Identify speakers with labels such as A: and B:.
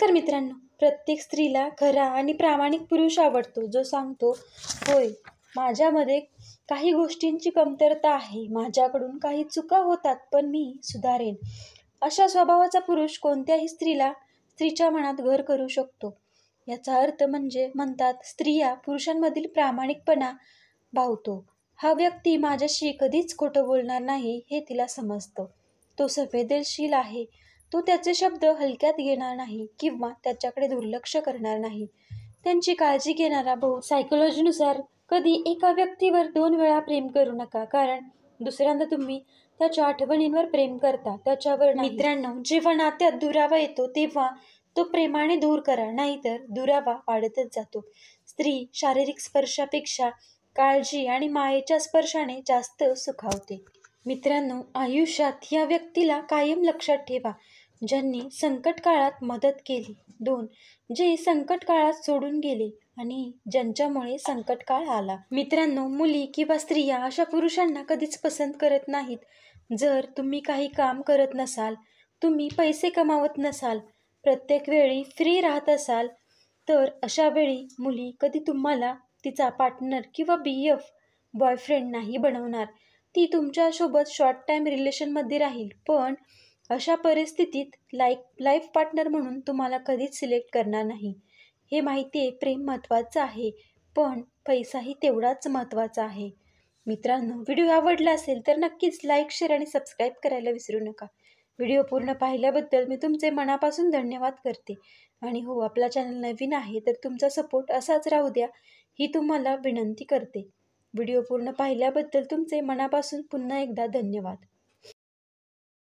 A: नमस्कार मित्रांनो, प्रत्येक स्त्रीला खरा आणि प्रामाणिक पुरुष आवडतो, जो सांगतो, होय, माझ्यामध्ये काही गोष्टींची कमतरता आहे, माझ्याकडून काही चुका होतात, पण मी सुधारेन. अशा स्वभावाचा पुरुष कोणत्याही स्त्रीच्या मनात घर करू शकतो. याचा अर्थ म्हणजे म्हणतात, स्त्रिया पुरुषांमधील प्रामाणिकपणा भावतो. हा व्यक्ती माझ्याशी कधीच खोटं बोलणार नाही हे तिला समजतं. तो संवेदनशील आहे. तो त्याचे शब्द हलक्यात घेणार नाही किंवा त्याच्याकडे दुर्लक्ष करणार नाही. त्यांची काळजी घेणारा भाऊ. सायकोलॉजीनुसार कधी एका व्यक्तीवर 2 वेळा प्रेम करू नका, कारण दुसऱ्यांदा तुम्ही त्याच्या आठवणींवर प्रेम करता, त्याच्यावर नाही. मित्रांनो, जेव्हा नात्यात दुरावा येतो तेव्हा तो प्रेमाने दूर करा, नाहीतर दुरावा वाढतच जातो. स्त्री शारीरिक स्पर्शापेक्षा काळजी आणि मायेच्या स्पर्शाने जास्त सुखावते. मित्रांनो, आयुष्यात या व्यक्तीला कायम लक्षात ठेवा, ज्यांनी संकट काळात मदत केली. 2. जे संकट काळात सोडून गेले आणि ज्यांच्यामुळे संकट काळ आला. मित्रांनो, मुली किंवा स्त्रिया अशा पुरुषांना कधीच पसंत करत नाहीत. जर तुम्ही काही काम करत नसाल, तुम्ही पैसे कमावत नसाल, प्रत्येक वेळी फ्री राहत असाल, तर अशा वेळी मुली कधी तुम्हाला तिचा पार्टनर किंवा BF बॉयफ्रेंड नाही बनवणार. ती तुमच्यासोबत शॉर्ट टाईम रिलेशनमध्ये राहील, पण अशा परिस्थितीत लाईफ पार्टनर म्हणून तुम्हाला कधीच सिलेक्ट करणार नाही. हे माहिती आहे, प्रेम महत्त्वाचं आहे, पण पैसाही तेवढाच महत्त्वाचा आहे. मित्रांनो, व्हिडिओ आवडला असेल तर नक्कीच लाईक, शेअर आणि सबस्क्राईब करायला विसरू नका. व्हिडिओ पूर्ण पाहिल्याबद्दल मी तुमचे मनापासून धन्यवाद करते. आणि हो, आपला चॅनल नवीन आहे तर तुमचा सपोर्ट असाच राहू द्या, ही तुम्हाला विनंती करते. व्हिडिओ पूर्ण पाहिल्याबद्दल तुमचे मनापासून पुन्हा एकदा धन्यवाद.